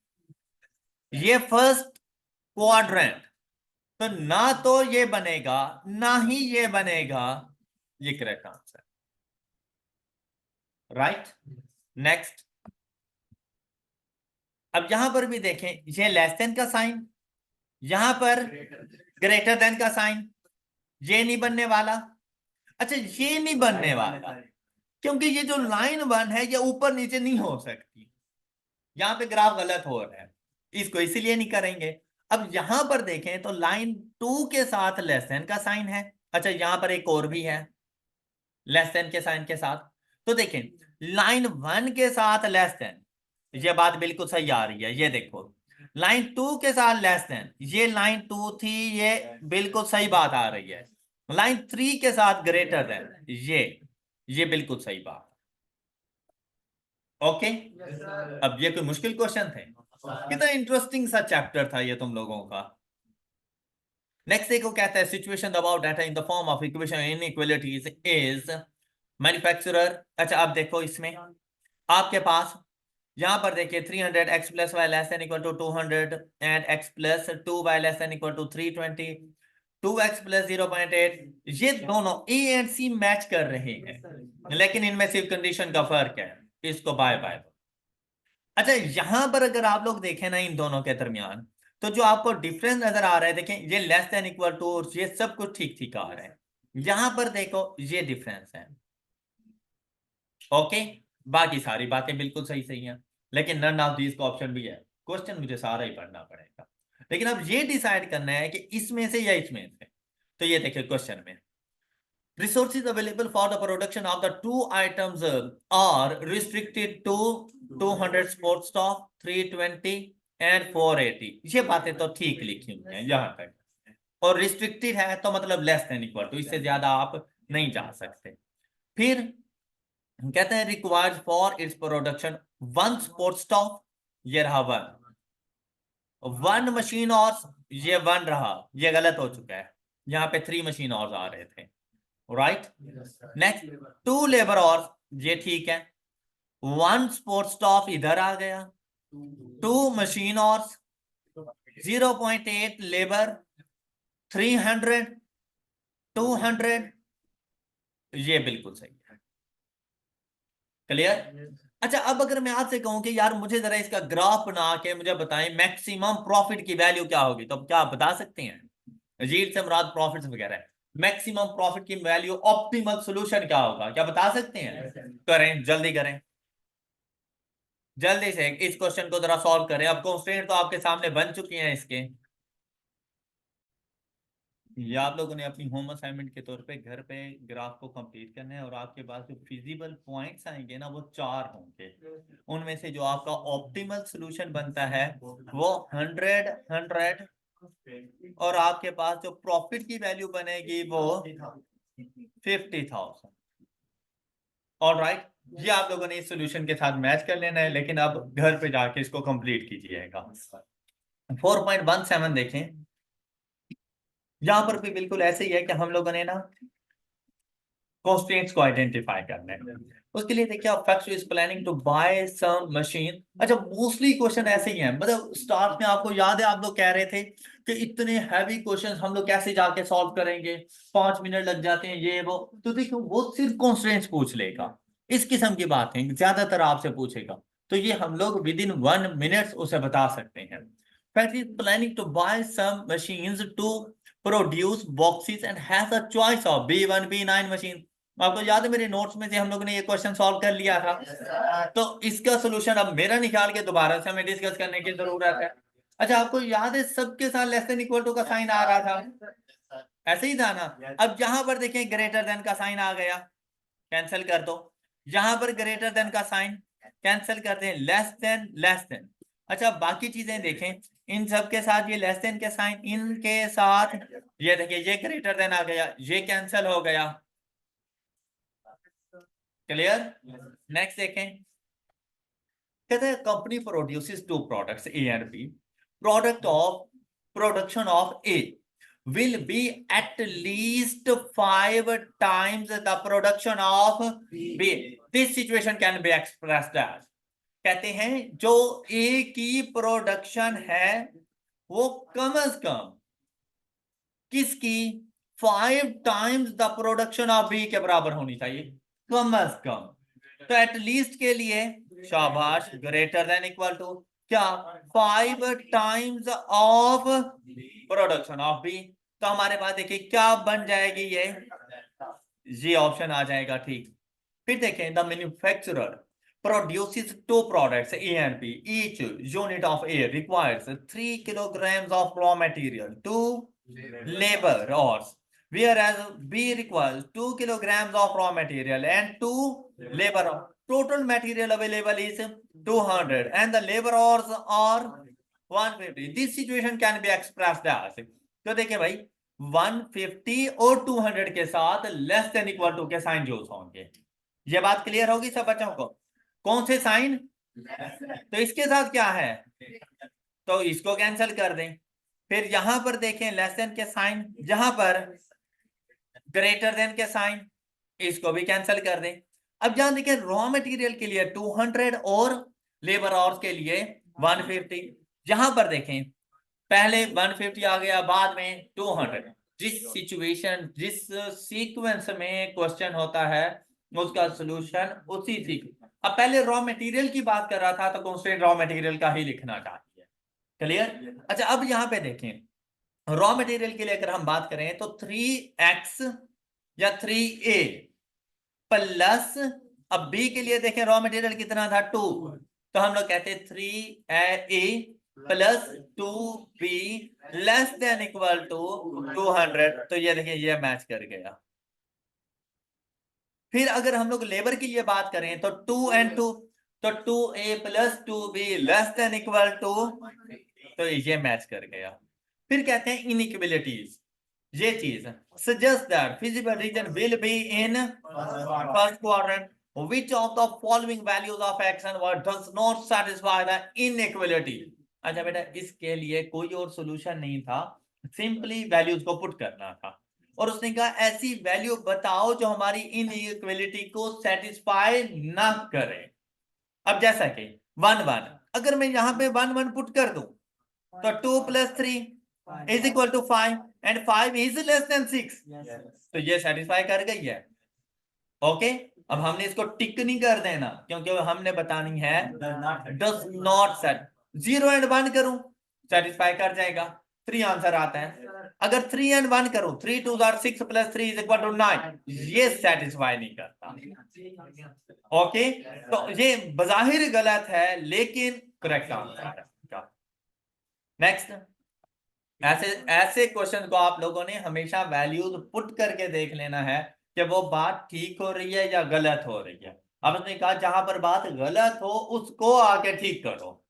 ये फर्स्ट क्वाड्रेंट, तो ना तो ये बनेगा ना ही ये बनेगा, ये करेक्ट आंसर, राइट। नेक्स्ट, अब यहां पर भी देखें ये लेस देन का साइन, यहां पर ग्रेटर देन का साइन, ये नहीं बनने वाला। अच्छा ये नहीं बनने वाला क्योंकि ये जो लाइन 1 है ये ऊपर नीचे नहीं हो सकती, यहां पे ग्राफ गलत हो रहा है, इसको इसीलिए नहीं करेंगे। अब यहां पर देखें तो लाइन 2 के साथ लेस देन का साइन है, अच्छा यहां पर एक और भी है लेस देन के साइन के साथ, तो देखें लाइन 1 के साथ लेस देन, ये बात बिल्कुल सही आ रही है, ये देखो लाइन 2 के साथ लेस देन, ये लाइन 2 थी, ये बिल्कुल सही बात आ रही है। लाइन 3 के साथ ग्रेटर देन, ये बिल्कुल सही बात। ओके अब ये कोई मुश्किल क्वेश्चन थे? कितना इंटरेस्टिंग सा चैप्टर था ये तुम लोगों का। नेक्स्ट देखो कहता है situation about data in the form of equation inequalities is manufacturer. अच्छा अब देखो इसमें आपके पास यहां पर देखिए 300 x plus y less than equal to 200 and x plus 2 y less than equal to 320, 2x plus 0.8, ये दोनों ए एंड सी मैच कर रहे हैं लेकिन इनमें सिर्फ कंडीशन का फर्क है, इसको बाय बाय। अच्छा यहां पर अगर आप लोग देखें ना इन दोनों के दरमियान, तो जो आपको डिफरेंस नजर आ रहा है, देखें ये लेस देन इक्वल टू, ये सब कुछ ठीक ठीक आ रहा है, यहां पर देखो ये डिफरेंस है। ओके बाकी सारी बातें बिल्कुल सही सही हैं, लेकिन नन ऑफ दीज का ऑप्शन भी है, क्वेश्चन मुझे सारा ही पढ़ना पड़ेगा। लेकिन अब ये डिसाइड करना है कि इसमें से या इसमें से, तो ये देखिए क्वेश्चन में resources available for the production of the two items are restricted to 200 sports stock, 320 and 480, ये बातें तो ठीक लिखी हुई हैं यहां तक, और रिस्ट्रिक्टेड है तो मतलब लेस देन इक्वल टू, इससे ज्यादा आप नहीं जा सकते। फिर कहते हैं required for its production 1 sports stock, ये रहा 1 मशीन और, ये 1 रहा, ये गलत हो चुका है, यहाँ पे 3 मशीन और आ रहे थे, राइट। नेक्स्ट 2 लेबर और, ये ठीक है, 1 स्पोर्ट्स स्टॉप इधर आ गया, 2 मशीन और, 0.8 लेबर, 300, 200, ये बिल्कुल सही है, क्लियर। अच्छा अब अगर मैं आपसे कहूं कि यार मुझे जरा इसका ग्राफ बना के मुझे बताएं मैक्सिमम प्रॉफिट की वैल्यू क्या होगी, तो क्या आप बता सकते हैं? यील्ड से मुराद प्रॉफिट वगैरह है, मैक्सिमम प्रॉफिट की वैल्यू, ऑप्टिमल सॉल्यूशन क्या होगा, क्या बता सकते हैं? करें जल्दी करें, जल्दी से इस क्वेश्चन को जरा सॉल्व करें। अब कंस्ट्रेंट तो आपके सामने बन चुके हैं इसके, ये आप लोगों ने अपनी होम असाइनमेंट के तौर पे घर पे ग्राफ को कंप्लीट करना है, और आपके पास जो फिजिबल पॉइंट्स आएंगे ना वो 4 होंगे, उनमें से जो आपका ऑप्टिमल सॉल्यूशन बनता है वो 100, 100, और आपके पास जो प्रॉफिट की वैल्यू बनेगी वो 50,000। ऑलराइट ये आप लोगों ने इस सॉल्यूशन के साथ मैच कर लेना है, लेकिन अब घर पे जाके इसको कंप्लीट कीजिएगा। 4.17 देखें, यहां पर भी बिल्कुल ऐसे ही है कि हम लोगों ने ना कंस्ट्रेंट्स को आइडेंटिफाई करना है। उसके लिए देखिए factory is planning to buy some machine. अच्छा मोस्टली क्वेश्चन ऐसे ही हैं, मतलब स्टार्ट में आपको याद है आप लोग कह रहे थे कि इतने हैवी क्वेश्चन हम लोग कैसे जाके सॉल्व करेंगे, 5 मिनट लग जाते हैं ये वो, तो देखिए वो सिर्फ कंस्ट्रेंट्स पूछ लेगा, इस किस्म की बातें ज्यादातर आपसे पूछेगा, तो ये हम लोग विद इन 1 मिनट उसे बता सकते हैं। Factory is planning to buy some machines to produce boxes and has a choice of B1 B9 machine. आपको याद है मेरे नोट्स में से हम लोग ने ये क्वेश्चन सॉल्व कर लिया था। तो इसका सोल्यूशन अब मेरा निकाल के दोबारा से हमें डिस्कस करने की जरूरत है। अच्छा, आपको याद है सबके साथ लेस देन इक्वल टू का साइन आ रहा था, ऐसे ही था ना। अब जहां पर देखें ग्रेटर देन का साइन आ गया, कैंसिल कर दो। यहां पर ग्रेटर देन का साइन कैंसिल करते हैं, लेस देन लेस देन। अच्छा, बाकी चीजें देखें, इन सब के साथ ये लेस देन के साइन, इनके साथ ये देखिए ये ग्रेटर देन आ गया, ये कैंसिल हो गया। क्लियर? नेक्स्ट देखें, कहते हैं company produces two products A and B, production of A will be at least 5 times the production of B. This situation can be expressed as, कहते हैं जो A की प्रोडक्शन है वो कम से कम किसकी 5 times the production of B के बराबर होनी चाहिए, कम से कम। तो एटलीस्ट के लिए शाबाश, ग्रेटर देन इक्वल टू क्या 5 times of production of B. तो हमारे पास देखिए क्या बन जाएगी, ये ऑप्शन आ जाएगा, ठीक। फिर देखें, the manufacturer produces 2 products A and B. Each unit of A requires 3 kilograms of raw material, 2 labor hours, whereas B requires 2 kilograms of raw material and 2 labor hours. Total material available is 200 and the labor hours are 150. This situation can be expressed as, तो देखिए भाई 150 और 200 के साथ less than equal to के sign use होंगे। ये बात क्लियर होगी सब बच्चों को? कौन से साइन? तो इसके साथ क्या है, तो इसको कैंसिल कर दें। फिर यहां पर देखें लेस देन के साइन, जहां पर ग्रेटर देन के साइन, इसको भी कैंसिल कर दें। अब जहां देखें रॉ मटेरियल के लिए 200 और लेबर आवर्स के लिए 150, जहां पर देखें पहले 150 आ गया, बाद में 200। जिस सिचुएशन जिस सीक्वेंस में क्वेश्चन होता है उसका सोल्यूशन उसी सीक्वेंस। अब पहले रॉ मटेरियल की बात कर रहा था तो कांस्टेंट रॉ मटेरियल का ही लिखना चाहिए। क्लियर? अच्छा, अब यहां पे देखें रॉ मटेरियल के लिए अगर हम बात करें तो 3x या 3a प्लस, अब b के लिए देखें रॉ मटेरियल कितना था 2, तो हम लोग कहते हैं 3a plus 2b less than equal to 200। तो ये देखिए ये मैच कर गया। फिर अगर हम लोग लेबर के लिए बात करें तो 2 and 2, तो 2a plus 2b less than equal to, तो ये मैच कर गया। फिर कहते हैं इनइक्वालिटीज, ये चीज suggest that feasible region will be in first quadrant, which of the following values of x and y does not satisfy the inequality। अच्छा बेटा, इसके लिए कोई और सॉल्यूशन नहीं था, सिंपली वैल्यूज को पुट करना था। और उसने कहा ऐसी वैल्यू बताओ जो हमारी इनइक्वालिटी को सेटिस्फाई ना करे। अब जैसा कि 1 1, अगर मैं यहां पे 1 1 पुट कर दूं तो 2 plus 3 is equal to 5 and 5 is less than 6, तो ये सेटिस्फाई कर गई है। ओके, अब हमने इसको टिक नहीं कर देना क्योंकि हमने बतानी है डज नॉट सेट। 0 and 1 करूं सेटिस्फाई कर जाएगा, 3 आंसर आता है। अगर 3 and 1 करूं 3 2 6 प्लस 3 इज इक्वल टू 9, ये सेटिस्फाई नहीं करता। ओके, तो ये बजाहिर गलत है लेकिन करेक्ट आंसर है। नेक्स्ट, ऐसे क्वेश्चन को आप लोगों ने हमेशा वैल्यूज पुट करके देख लेना है कि वो बात ठीक हो रही है या गलत हो रही है। अब उसने कहा जहां पर बात गलत हो उसको आके ठीक करो।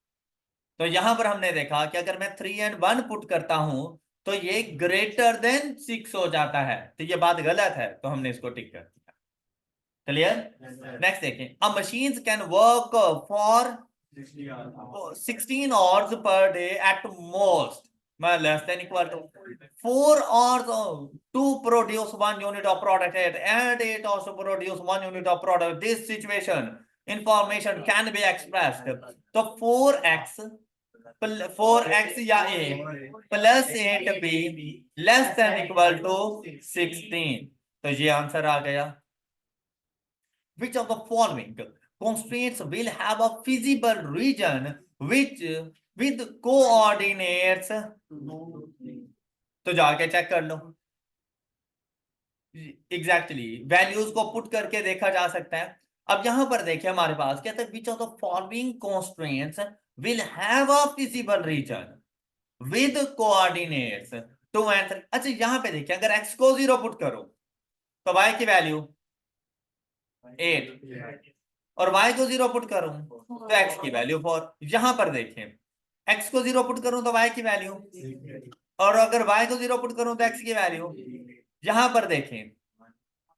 तो यहां पर हमने देखा कि अगर मैं 3 and 1 पुट करता हूं तो ये ग्रेटर देन 6 हो जाता है, तो ये बात गलत है, तो हमने इसको टिक कर दिया। क्लियर? नेक्स्ट देखें, a machines can work for 16 hours per day at most, less than equal to 4 hours to produce 1 unit of product and 8 hours to produce 1 unit of product. This situation information can be expressed, तो 4x या a plus 8b less than equal to 16, तो ये answer आ गया। Which of the following constraints will have a feasible region which with coordinates, तो जाके check कर लो। Exactly values को put करके देखा जा सकता है। अब यहां पर देखिए हमारे पास कहते हैं which of the following constraints will have a feasible reason with coordinates 2 and 3। अच्छा यहां पे देखिए अगर x को 0 पुट करो तो y की वैल्यू 8 और y को 0 पुट करूं तो x की वैल्यू 4। यहां पर देखें x को 0 पुट करूं तो y की वैल्यू, और अगर y को 0 पुट करूं तो x की वैल्यू। यहां पर देखें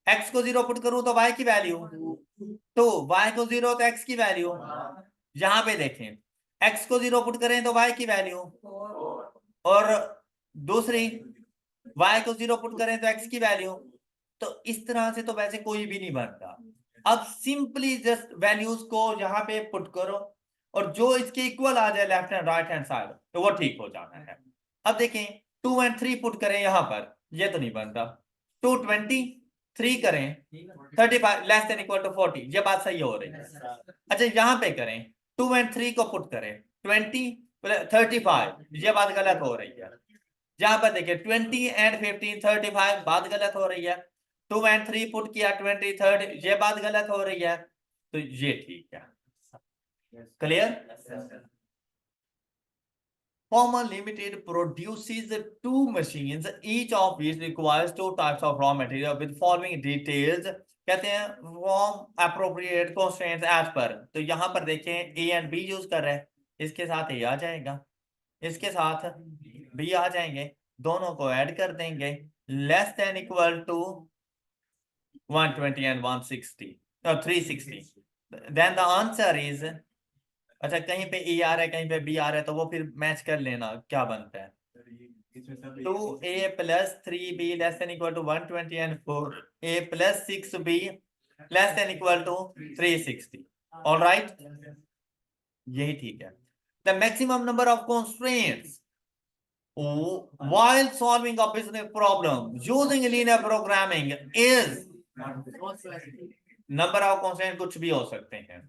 x को 0 पुट करूं तो y की वैल्यू, तो y को 0 तो x की वैल्यू। यहां पे देखें x को 0 पुट करें तो y की वैल्यू, और दूसरी y को 0 पुट करें तो x की वैल्यू। तो इस तरह से तो वैसे कोई भी नहीं बनता। अब सिंपली जस्ट वैल्यूज को यहाँ पे पुट करो और जो इसके इक्वल आ जाए left and right hand side तो वो ठीक हो जाना है। अब देखें 2 and 3 पुट करें यहां पर, ये तो नहीं बनता। 223 करें 35 लेस देन इक्वल टू 40, ये बात सही हो रही है। अच्छा यहां पे करें 2 and 3 को पुट करें 20 35, ये बात गलत हो रही है। जहां पर देखिए 20 and 15 35, बात गलत हो रही है। 2 and 3 पुट किया 20 30, ये बात गलत हो रही है। तो ये ठीक है। Clear? Pharma Limited produces 2 machines, each of which requires 2 types of raw material with following details। कहते हैं form appropriate constraints as per। तो यहां पर देखें A and B यूज कर रहे हैं, इसके साथ A आ जाएगा, इसके साथ B आ जाएंगे, दोनों को ऐड कर देंगे less than equal to 120 and 160 or 360। then the answer is, अच्छा कहीं पे E आ रहा है कहीं पे B आ रहा है तो वो फिर मैच कर लेना क्या बनता है। 2A plus 3B less than equal to 120 and 4A plus 6B less than equal to 360। All right, यही ठीक है। The maximum number of constraints while solving a business problem using linear programming is, number of constraints कुछ भी हो सकते हैं।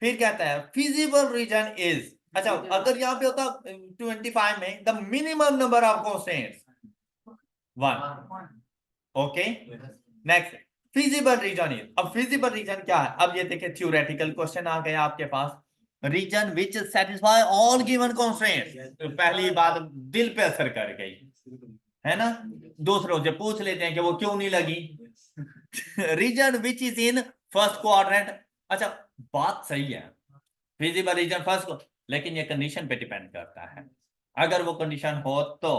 फिर कहता है feasible region is, अच्छा अगर यहाँ पे होता 25 में the minimum number of constraints 1। Okay next feasible region is, अब feasible region क्या है। अब ये देखिए theoretical क्वेश्चन आ गया आपके पास, region which satisfy all given constraints। तो पहली बात दिल पे असर कर गई है ना, दूसरों से पूछ लेते हैं कि वो क्यों नहीं लगी। region which is in first quadrant, अच्छा बात सही है फिजिबल रीजन फर्स्ट को, लेकिन ये कंडीशन पे डिपेंड करता है, अगर वो कंडीशन हो तो।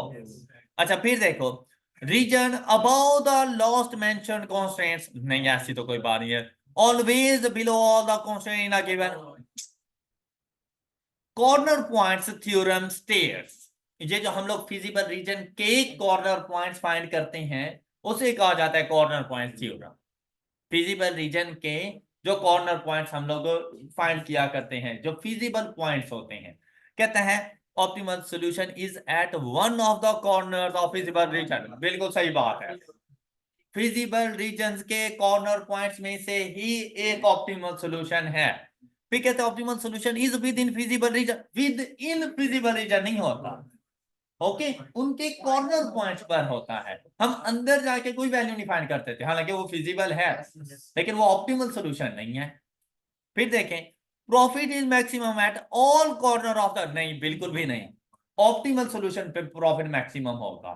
अच्छा फिर देखो region above the last mentioned constraints, नहीं ऐसी तो कोई बात नहीं है। Always below all the constraint in a given corner points theorem states, ये जो हम लोग फिजिबल रीजन के कॉर्नर पॉइंट्स फाइंड करते हैं उसे कहा जाता है corner point theorem. Feasible region के जो कॉर्नर पॉइंट्स हम लोग फाइंड किया करते हैं, जो फिजिबल पॉइंट्स होते हैं, कहते हैं optimal solution is at one of the corners of feasible region. बिल्कुल सही बात है, फिजिबल रीजन के कॉर्नर पॉइंट्स में से ही एक ऑप्टिमल सॉल्यूशन है। फिर कहते हैं optimal solution is with in feasible region, with in feasible region नहीं होता, ओके उनके कॉर्नर पॉइंट्स पर होता है। हम अंदर जाके कोई वैल्यू नहीं फाइंड करते थे, हालांकि वो फिजिबल है लेकिन वो ऑप्टिमल सॉल्यूशन नहीं है। फिर देखें profit is maximum at all corner of the, नहीं बिल्कुल भी नहीं, ऑप्टिमल सॉल्यूशन पे प्रॉफिट मैक्सिमम होगा।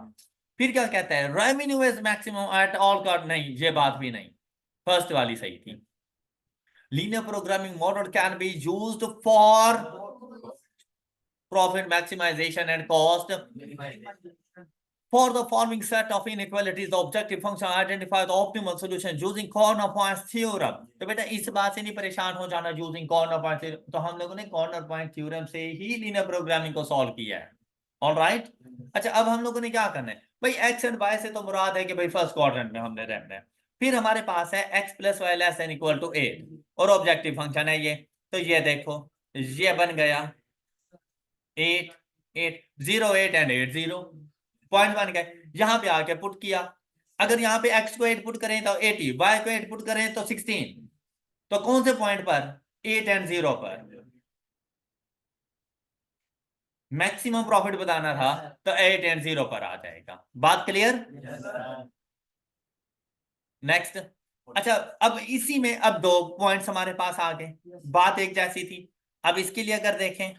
फिर क्या कहता है revenue is maximum at all corner, नहीं ये बात भी नहीं, फर्स्ट वाली सही थी। Linear programming model can be used for profit maximization and cost for the following set of inequalities the objective function identify the optimal solution using corner points theorem। तो बेटा इस बात से नहीं परेशान हो जाना using corner point theorem, तो हम लोगों ने corner point theorem से ही linear programming को सॉल्व किया है। ऑल राइट अच्छा अब हम लोगों ने क्या करना है भाई, x एंड y से तो मुराद है कि भाई फर्स्ट क्वाड्रेंट में हमने रहना है। फिर हमारे पास है x plus y less than equal to 8 और ऑब्जेक्टिव फंक्शन है ये, तो ये देखो ये बन गया 8 8 0 8 एंड 8 0 पॉइंट बन गए। यहां पे आके पुट किया, अगर यहां पे x को 8 पुट करें तो 80, y को 8 पुट करें तो 16, तो कौन से पॉइंट पर 8 एंड 0 पर, मैक्सिमम प्रॉफिट बताना था तो 8 एंड 0 पर आ जाएगा। बात क्लियर? नेक्स्ट। अच्छा, अब इसी में अब दो पॉइंट्स हमारे पास आ गए, बात एक जैसी थी। अब इसके लिए अगर देखें,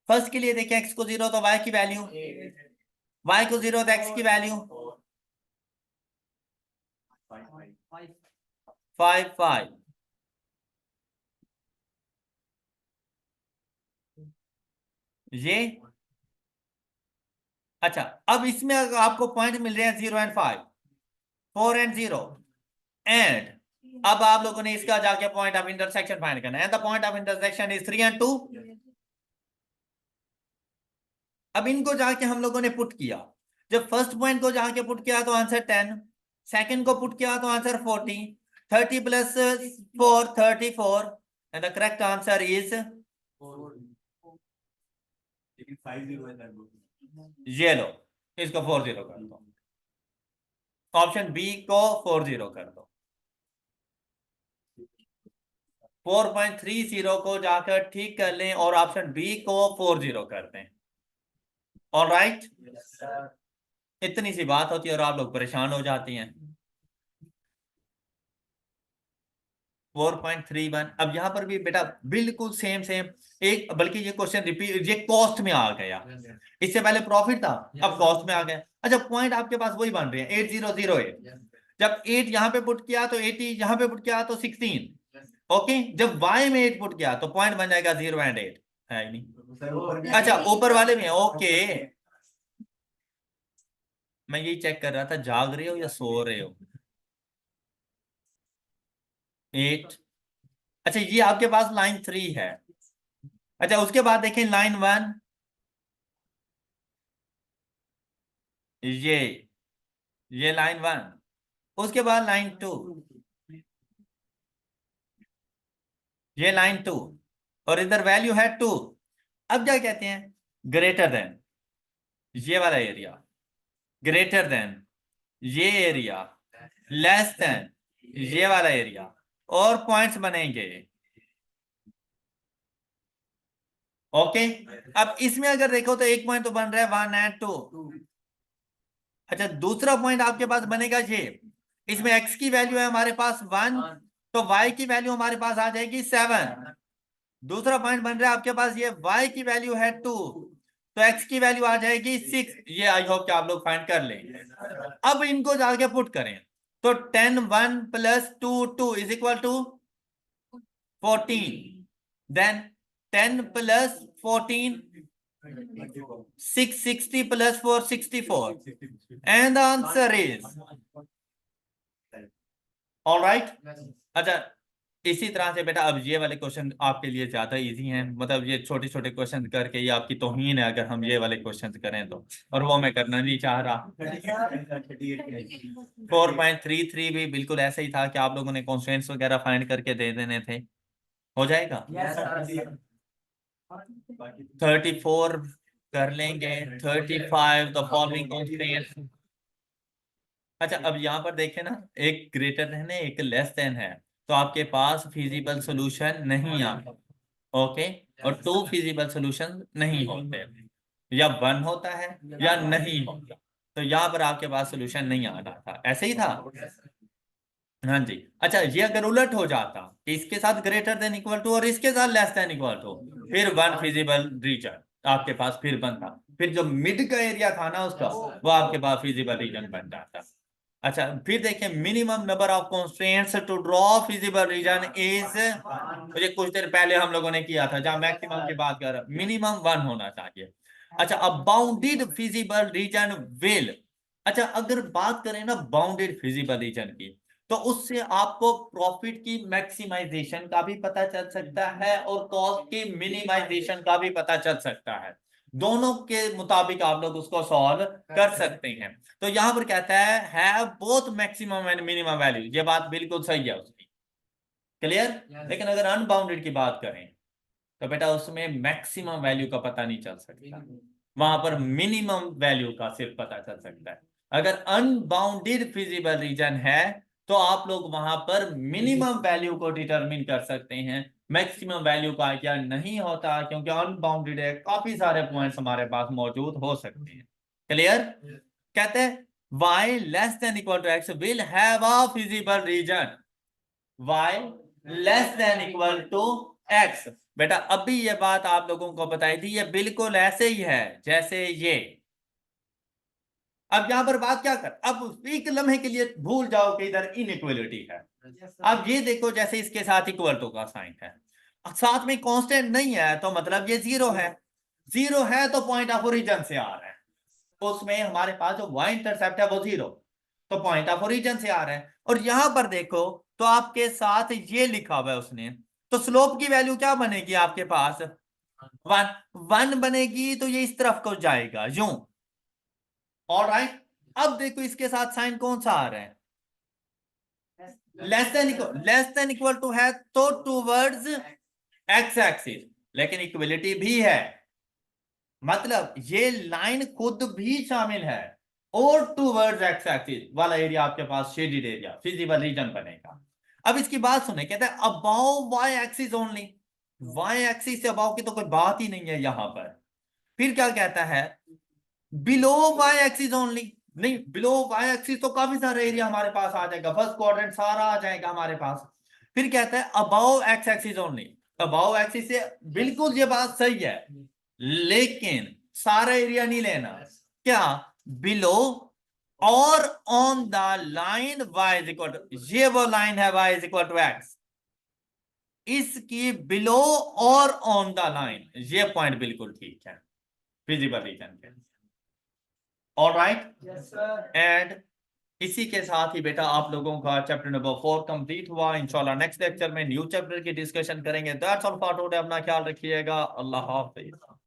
फर्स्ट के लिए देखें x को 0 तो y की वैल्यू, y को 0 तो x की वैल्यू 5 ये। अच्छा, अब इसमें अगर आपको पॉइंट मिल रहे हैं 0 एंड 5, 4 एंड 0 एंड, अब आप लोगों ने इसका जाके पॉइंट ऑफ इंटरसेक्शन फाइंड करना है। The point of intersection is 3 and 2। अब इनको जाके हम लोगों ने पुट किया। जब फर्स्ट पॉइंट को जाके पुट किया तो आंसर 10, सेकंड को पुट किया तो answer 40, 30 plus 4 34 and the correct answer is ये लो, इसको 40 कर दो, ऑप्शन बी को 40 कर दो, 4.30 को जाकर ठीक कर लें और ऑप्शन बी को 40 कर दें। ऑल राइट, इतनी सी बात होती है और आप लोग परेशान हो जाती हैं। 4.31। अब यहां पर भी बेटा बिल्कुल सेम सेम एक, बल्कि ये क्वेश्चन रिपीट, ये कॉस्ट में आ गया, इससे पहले प्रॉफिट था, अब कॉस्ट में आ गया। अच्छा, पॉइंट आपके पास वही बन रहे हैं 8008। जब 8 यहां पे पुट किया तो 80, यहां पे पुट किया तो 16। ओके, जब y में 8 पुट किया तो पॉइंट बन जाएगा 0 एंड 8, है ही नहीं। अच्छा, ऊपर वाले में ओके, मैं यही चेक कर रहा था जाग रहे हो या सो रहे हो। 8। अच्छा, ये आपके पास लाइन 3 है। अच्छा, उसके बाद देखें लाइन 1, ये ये लाइन 1, उसके बाद लाइन 2, ये लाइन 2, और इधर वैल्यू है 2। अब क्या कहते हैं, ग्रेटर देन ये वाला एरिया, ग्रेटर देन ये एरिया, लेस देन ये वाला एरिया, और पॉइंट्स बनेंगे। ओके, अब इसमें अगर देखो तो एक पॉइंट तो बन रहा है 1 एंड 2। अच्छा, दूसरा पॉइंट आपके पास बनेगा ये, इसमें x की वैल्यू है हमारे पास 1, तो y की वैल्यू हमारे पास आ जाएगी 7। दूसरा पॉइंट बन रहा है आपके पास ये y की वैल्यू है 2, तो x की वैल्यू आ जाएगी 6। ये आई होप कि आप लोग फाइंड कर लेंगे। अब इनको जाके पुट करें तो 10 1 plus 2 2 is equal to 14, then 10 plus 14 660 plus 4 64, and the answer is all right। अच्छा, इसी तरह से बेटा अब ये वाले क्वेश्चन आपके लिए ज्यादा इजी हैं, मतलब ये छोटे छोटे क्वेश्चन करके ये आपकी तौहीन है अगर हम ये वाले क्वेश्चन करें तो, और वो मैं करना नहीं चाह रहा। 4.33 भी बिल्कुल ऐसा ही था कि आप लोगों ने कॉन्स्टेंट्स वगैरह फाइंड करके दे देने थे, हो जाएगा। 34 कर लेंगे, 35 द फॉलोइंग कॉन्स्टेंट्स। अच्छा, अब यहां पर देखें ना, एक ग्रेटर देन है एक लेस देन है, तो आपके पास फिजिबल सॉल्यूशन नहीं आता। ओके, और 2 फिजिबल सॉल्यूशन नहीं होते, या 1 होता है या नहीं होता, तो यहाँ पर आपके पास सॉल्यूशन नहीं आ रहा था, ऐसे ही था। हाँ जी। अच्छा, ये अगर उलट हो जाता कि इसके साथ ग्रेटर देन इक्वल टू और इसके साथ लेस देन इक्वल टू, फिर 1 फिजिबल रीजन आपके पास फिर बनता, फिर जो मिड का एरिया था ना उसका, वो आपके पास फिजिबल रीजन बन जाता। अच्छा, फिर देखिए minimum number of constraints to draw feasible region is, मुझे कुछ देर पहले हम लोगों ने किया था जहां मैक्सिमम की बात कर, मिनिमम 1 होना चाहिए। अच्छा, अब बाउंडेड फिजिबल रीजन विल, अच्छा अगर बात करें ना बाउंडेड फिजिबल रीजन की, तो उससे आपको प्रॉफिट की मैक्सिमाइजेशन का भी पता चल सकता है और कॉस्ट की मिनिमाइजेशन का भी पता चल सकता है, दोनों के मुताबिक आप लोग उसको सॉल्व कर सकते हैं। तो यहां पर कहता है have both maximum and minimum value, ये बात बिल्कुल सही है उसकी, क्लियर। लेकिन अगर अनबाउंडेड की बात करें तो बेटा उसमें मैक्सिमम वैल्यू का पता नहीं चल सकता, वहां पर मिनिमम वैल्यू का सिर्फ पता चल सकता है। अगर अनबाउंडेड फिजिबल रीजन है तो आप लोग वहां पर मिनिमम वैल्यू को डिटरमिन कर सकते हैं, मैक्सिमम वैल्यू का क्या नहीं होता, क्योंकि अनबाउंडेड है, काफी सारे पॉइंट्स हमारे पास मौजूद हो सकते हैं। क्लियर? कहते हैं y less than equal to x will have a feasible region, y less than equal to x। बेटा अभी ये बात आप लोगों को बताई थी, ये बिल्कुल ऐसे ही है जैसे ये। अब यहां पर बात क्या कर, अब एक लम्हे के लिए भूल जाओ कि इधर इनइक्वलिटी है। अब ये देखो जैसे इसके साथ इक्वल टू का साइन है, साथ में कांस्टेंट नहीं है तो मतलब ये जीरो है। जीरो है तो पॉइंट ऑफ ओरिजिन से आ रहा है, उसमें हमारे पास जो y इंटरसेप्ट है वो जीरो, तो पॉइंट ऑफ ओरिजिन से आ रहा है। और यहां पर देखो तो आपके साथ ये लिखा हुआ है उसने, तो स्लोप की वैल्यू क्या बनेगी आपके पास, वन। वन बनेगी तो ये इस तरफ को जाएगा यूं। ऑलराइट, अब देखो इसके साथ साइन कौन सा आ रहा है, लेस देन इक्वल टू है तो टूवर्ड्स एक्स एक्सिस, लेकिन इक्वलिटी भी है, मतलब ये लाइन खुद भी शामिल है, और टूवर्ड्स एक्स एक्सिस वाला एरिया आपके पास शेडेड एरिया फिजिबल रीजन बनेगा। अब इसकी बात सुने, कहते हैं above y axis only, y axis से अबाउ की तो कोई बात ही नहीं है यहां पर। फिर क्या कहता है, बिलो वाई एक्सिस ओनली, नहीं बिलो वाई एक्सिस तो काफी सारा एरिया हमारे पास आ जाएगा, फर्स्ट क्वाड्रेंट सारा आ जाएगा हमारे पास। फिर कहता है above x axis only, above axis से बिल्कुल ये बात सही है, लेकिन सारा एरिया नहीं लेना, क्या बिलो और on the line y is equal to, ये वो लाइन है y is equal to x, इसकी बिलो और ऑन द लाइन, ये पॉइंट बिल्कुल ठीक है विजिबल रीजन के। ऑलराइट, एंड इसी के साथ ही बेटा आप लोगों का चैप्टर नंबर 4 कंप्लीट हुआ। इंशाल्लाह नेक्स्ट लेक्चर में न्यू चैप्टर की डिस्कशन करेंगे। दैट्स ऑल फॉर टुडे, अपना ख्याल रखिएगा, अल्लाह हाफिज।